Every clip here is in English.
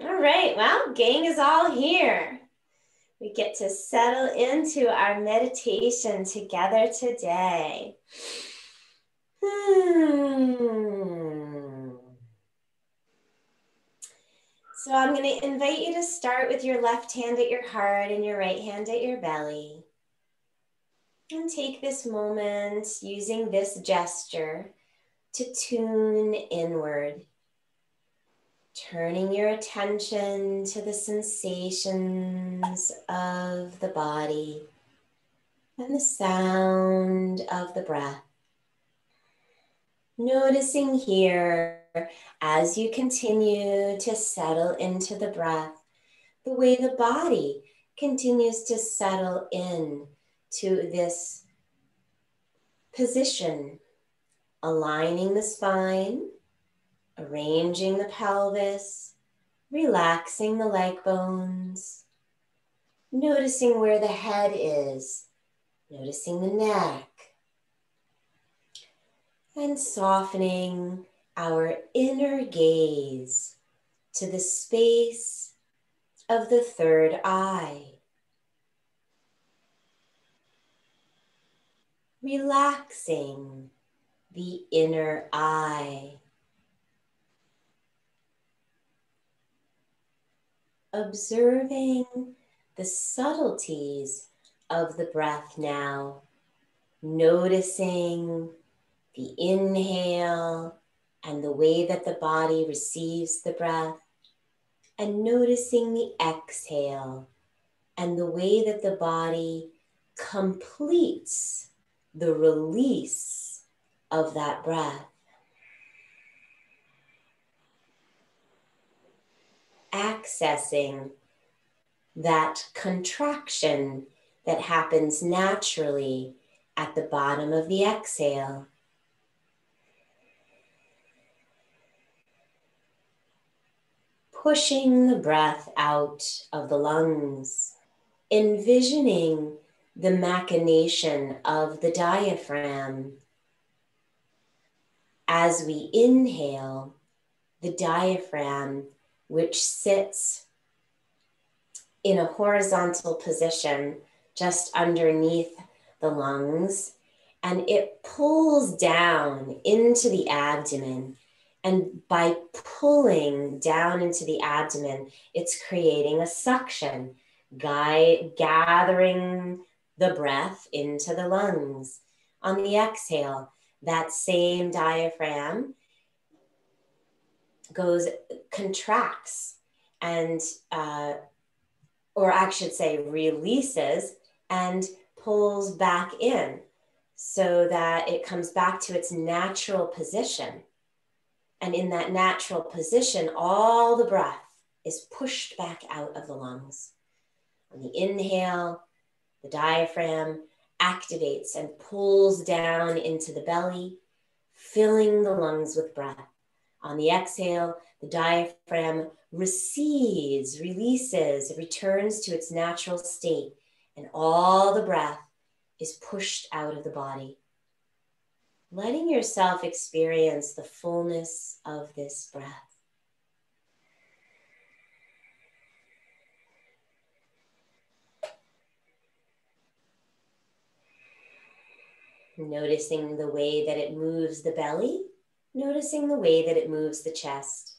All right, well, gang is all here. We get to settle into our meditation together today. So I'm going to invite you to start with your left hand at your heart and your right hand at your belly. And take this moment using this gesture to tune inward, turning your attention to the sensations of the body and the sound of the breath. Noticing here as you continue to settle into the breath, the way the body continues to settle in to this position, aligning the spine, arranging the pelvis, relaxing the leg bones, noticing where the head is, noticing the neck, and softening our inner gaze to the space of the third eye. Relaxing the inner eye. Observing the subtleties of the breath now, noticing the inhale and the way that the body receives the breath, and noticing the exhale and the way that the body completes the release of that breath. Accessing that contraction that happens naturally at the bottom of the exhale. Pushing the breath out of the lungs, envisioning the machination of the diaphragm. As we inhale, the diaphragm, which sits in a horizontal position just underneath the lungs, and it pulls down into the abdomen. And by pulling down into the abdomen, it's creating a suction, gathering the breath into the lungs. On the exhale, that same diaphragm contracts and, or I should say releases and pulls back in so that it comes back to its natural position. And in that natural position, all the breath is pushed back out of the lungs. On the inhale, the diaphragm activates and pulls down into the belly, filling the lungs with breath. On the exhale, the diaphragm recedes, releases, returns to its natural state, and all the breath is pushed out of the body. Letting yourself experience the fullness of this breath. Noticing the way that it moves the belly, noticing the way that it moves the chest.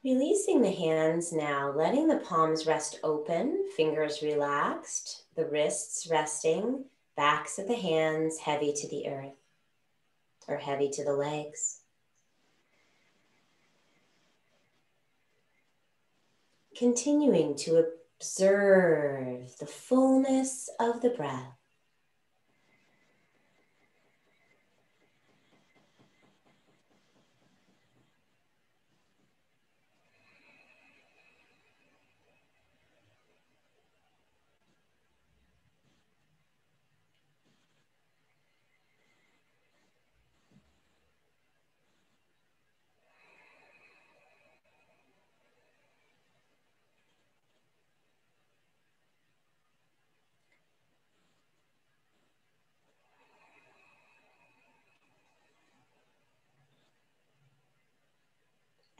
Releasing the hands now, letting the palms rest open, fingers relaxed, the wrists resting, backs of the hands heavy to the earth or heavy to the legs. Continuing to observe the fullness of the breath.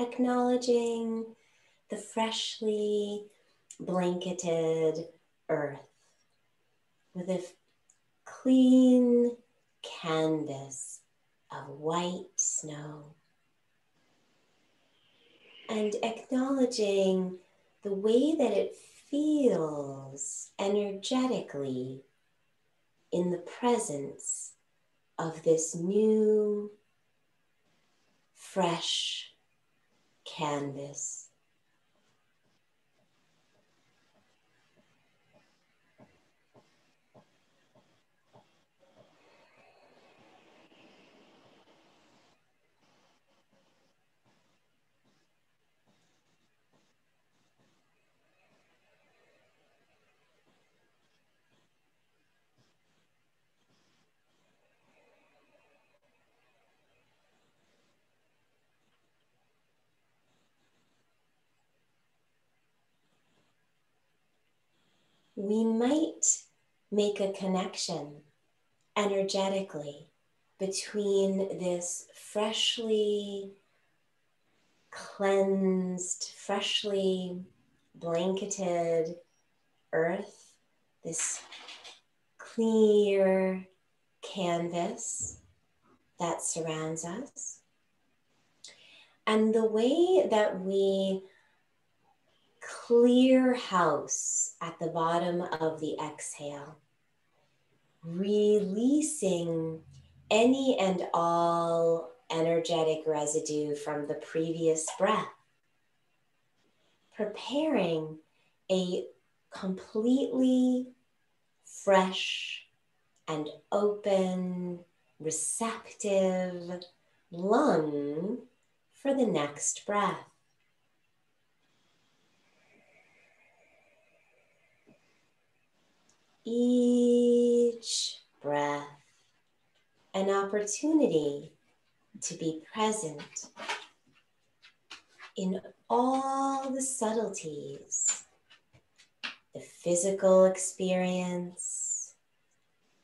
Acknowledging the freshly blanketed earth with a clean canvas of white snow, and acknowledging the way that it feels energetically in the presence of this new, fresh canvas. We might make a connection energetically between this freshly cleansed, freshly blanketed earth, this clear canvas that surrounds us, and the way that we clear house at the bottom of the exhale, releasing any and all energetic residue from the previous breath, preparing a completely fresh and open, receptive lung for the next breath. Each breath an opportunity to be present in all the subtleties, the physical experience,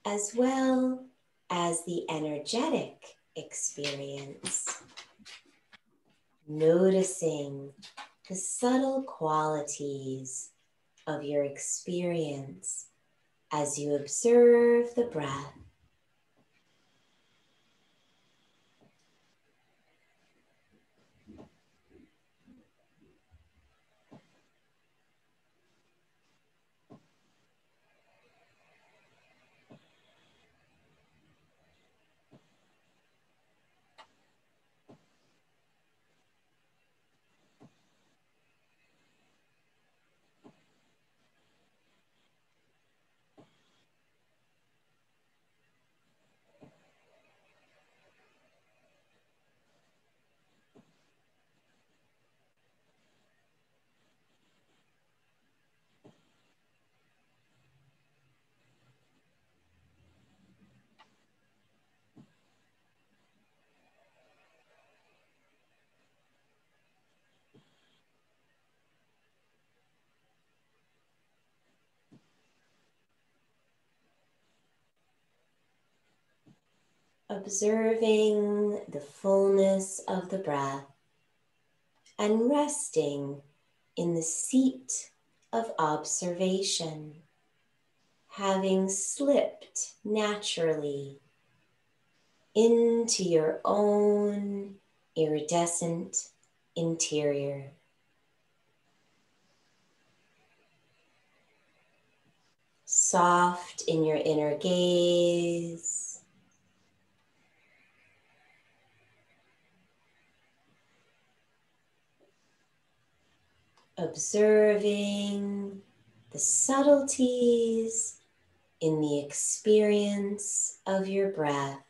as well as the energetic experience. Noticing the subtle qualities of your experience as you observe the breath. Observing the fullness of the breath and resting in the seat of observation, having slipped naturally into your own iridescent interior. Soft in your inner gaze, observing the subtleties in the experience of your breath.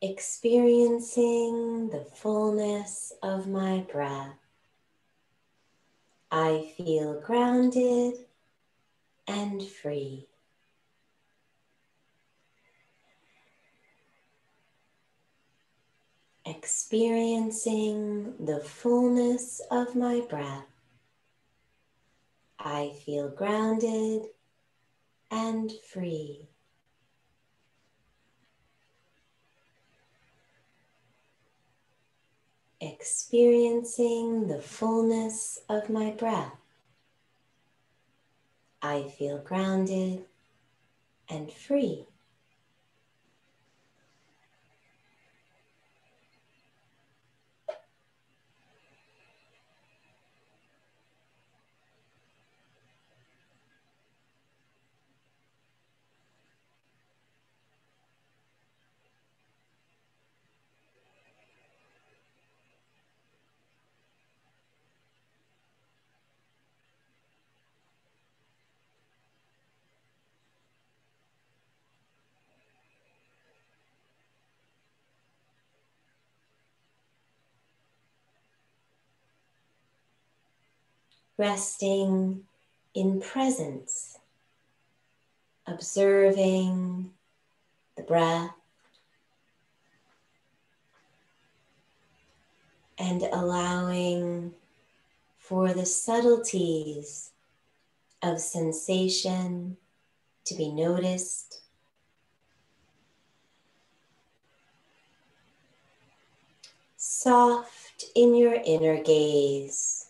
experiencing the fullness of my breath. I feel grounded and free. Experiencing the fullness of my breath. I feel grounded and free. Experiencing the fullness of my breath. I feel grounded and free. Resting in presence, observing the breath and allowing for the subtleties of sensation to be noticed. Soft in your inner gaze.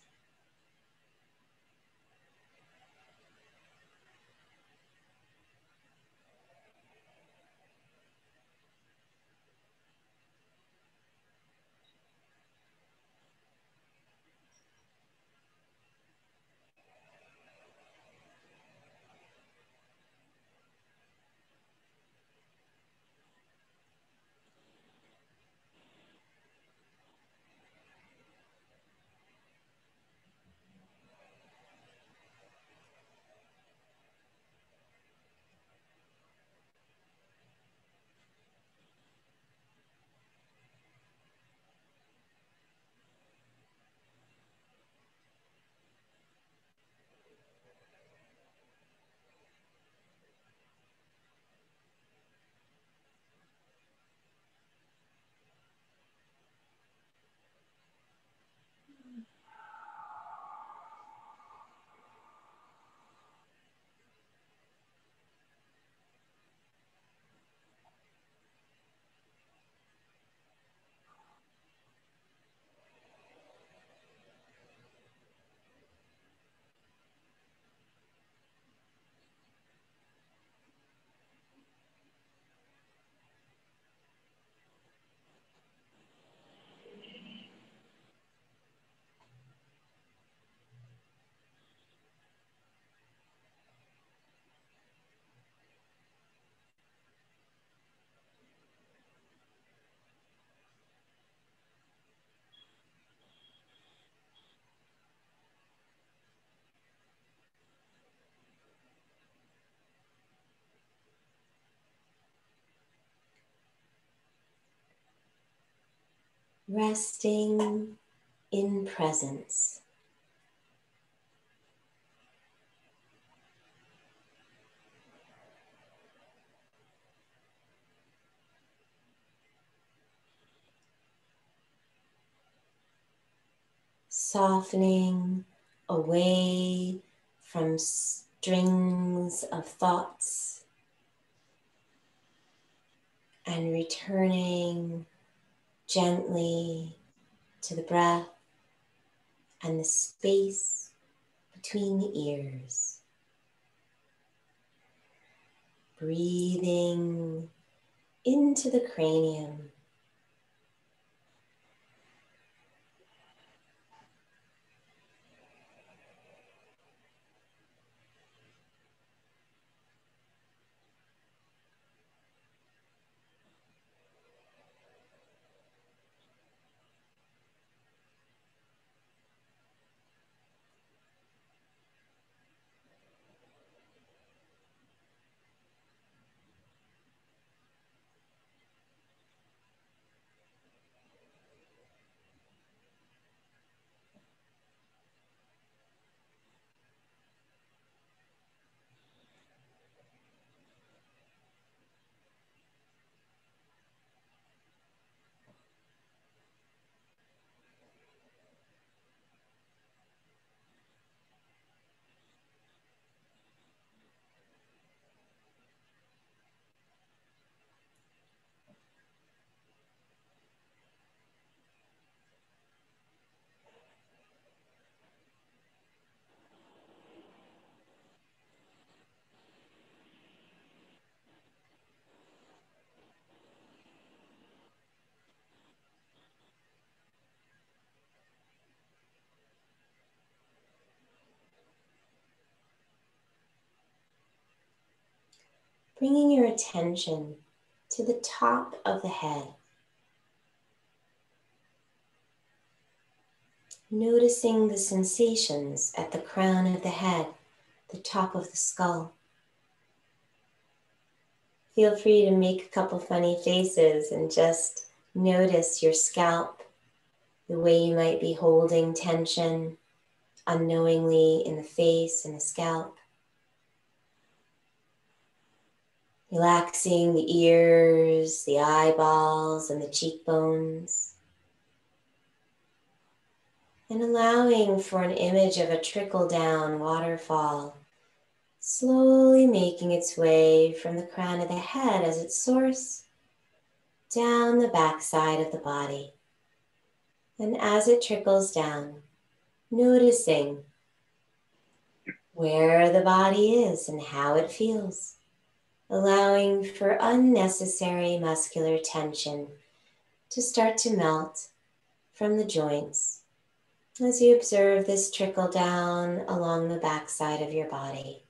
Resting in presence. Softening away from strings of thoughts and returning gently to the breath and the space between the ears. Breathing into the cranium. bringing your attention to the top of the head. Noticing the sensations at the crown of the head, the top of the skull. Feel free to make a couple funny faces and just notice your scalp, the way you might be holding tension unknowingly in the face and the scalp. Relaxing the ears, the eyeballs, and the cheekbones. And allowing for an image of a trickle-down waterfall, slowly making its way from the crown of the head as its source down the backside of the body. And as it trickles down, noticing where the body is and how it feels, allowing for unnecessary muscular tension to start to melt from the joints as you observe this trickle down along the backside of your body.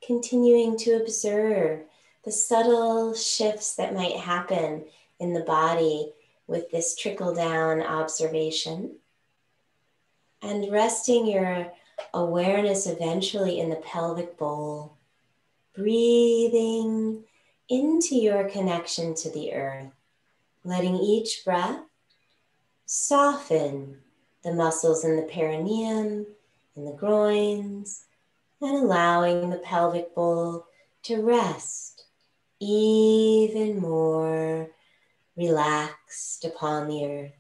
Continuing to observe the subtle shifts that might happen in the body with this trickle-down observation, and resting your awareness eventually in the pelvic bowl, breathing into your connection to the earth, letting each breath soften the muscles in the perineum, in the groins, and allowing the pelvic bowl to rest even more relaxed upon the earth.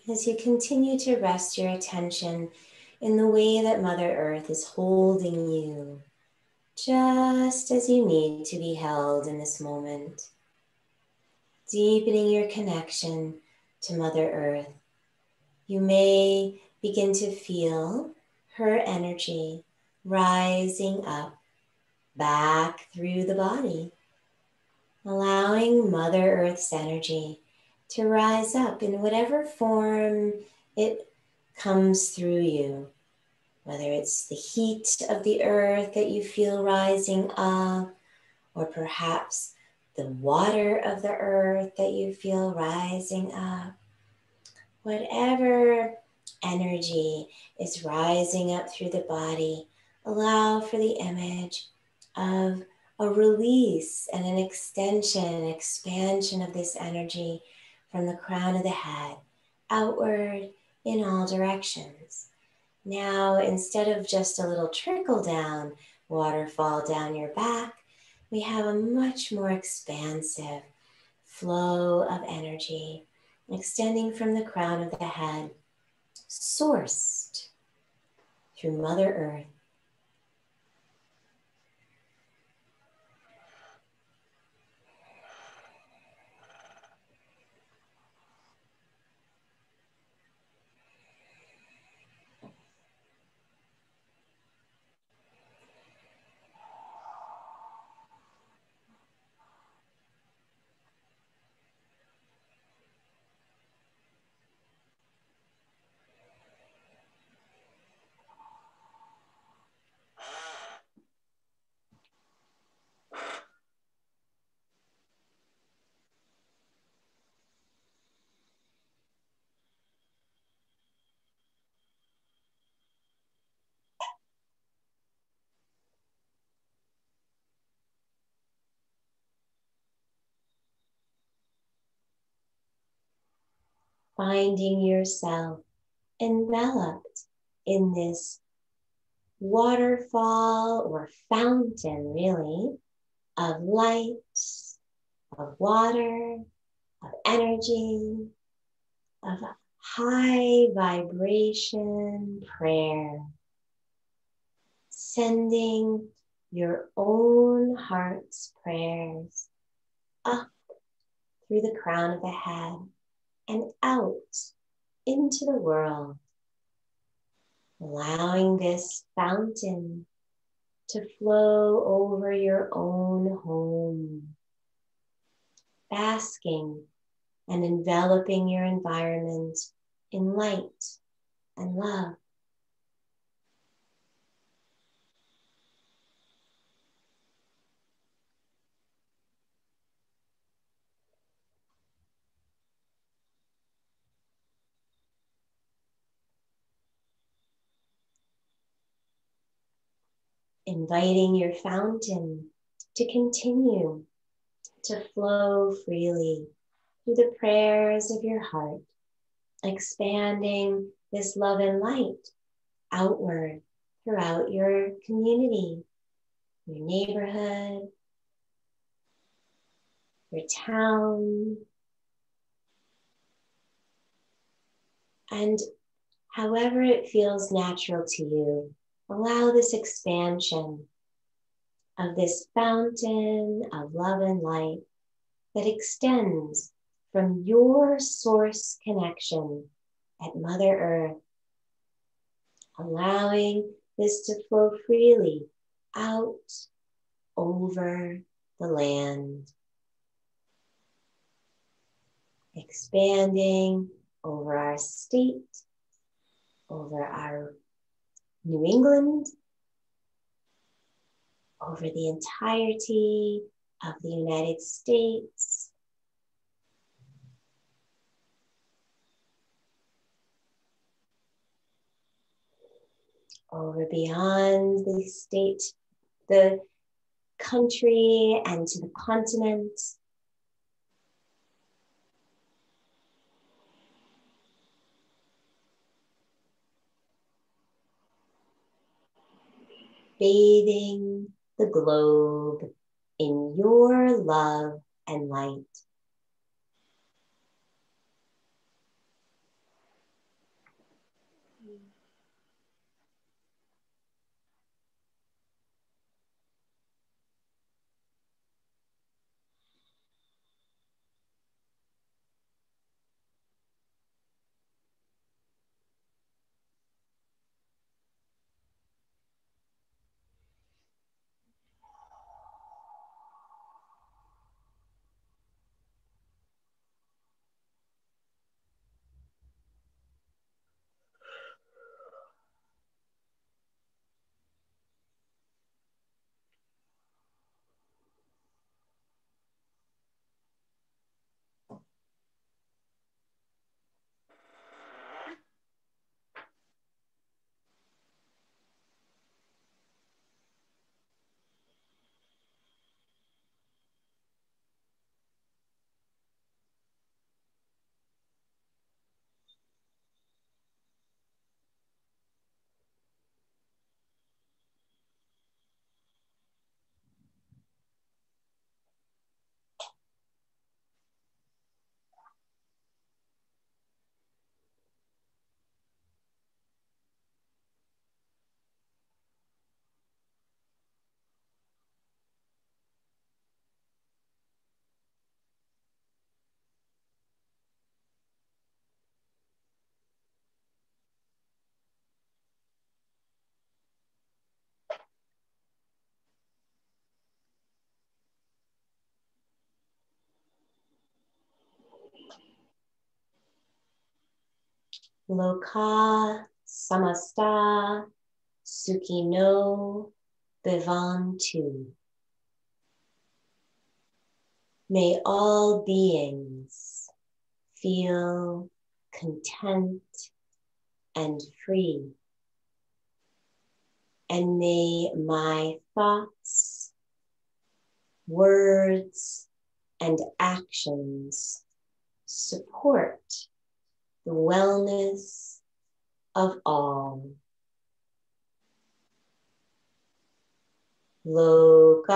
As you continue to rest your attention in the way that Mother Earth is holding you, just as you need to be held in this moment, deepening your connection to Mother Earth, you may begin to feel her energy rising up back through the body, allowing Mother Earth's energy to rise up in whatever form it comes through you, whether it's the heat of the earth that you feel rising up, or perhaps the water of the earth that you feel rising up. Whatever energy is rising up through the body, allow for the image of a release and an extension, an expansion of this energy from the crown of the head outward in all directions. Now, instead of just a little trickle down waterfall down your back, we have a much more expansive flow of energy extending from the crown of the head, sourced through Mother Earth. Finding yourself enveloped in this waterfall or fountain, really, of light, of water, of energy, of high vibration prayer, sending your own heart's prayers up through the crown of the head and out into the world, allowing this fountain to flow over your own home, basking and enveloping your environment in light and love. Inviting your fountain to continue to flow freely through the prayers of your heart, expanding this love and light outward throughout your community, your neighborhood, your town, and however it feels natural to you, allow this expansion of this fountain of love and light that extends from your source connection at Mother Earth, allowing this to flow freely out over the land, expanding over our state, over our New England, over the entirety of the United States, over beyond the state, the country, and to the continent. Bathing the globe in your love and light. Loka samasta sukhino bhavantu. May all beings feel content and free. And may my thoughts, words, and actions support the wellness of all. Loka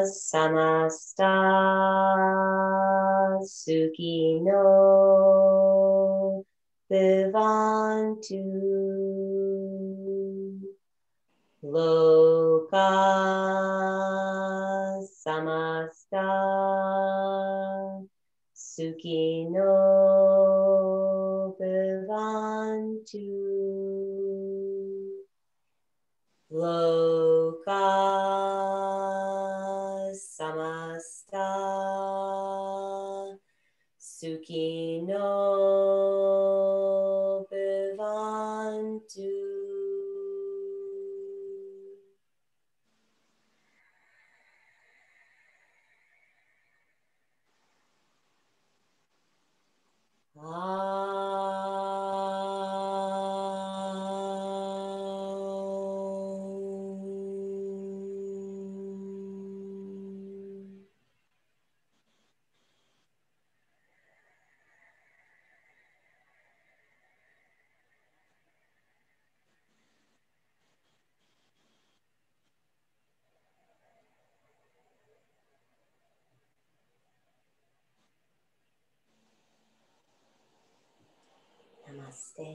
samasta sukhino bhavantu. Loka samasta sukhino bhavantu. Loka samasta sukhino bhavantu. Namaste.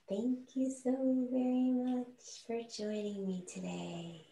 Thank you so very much for joining me today.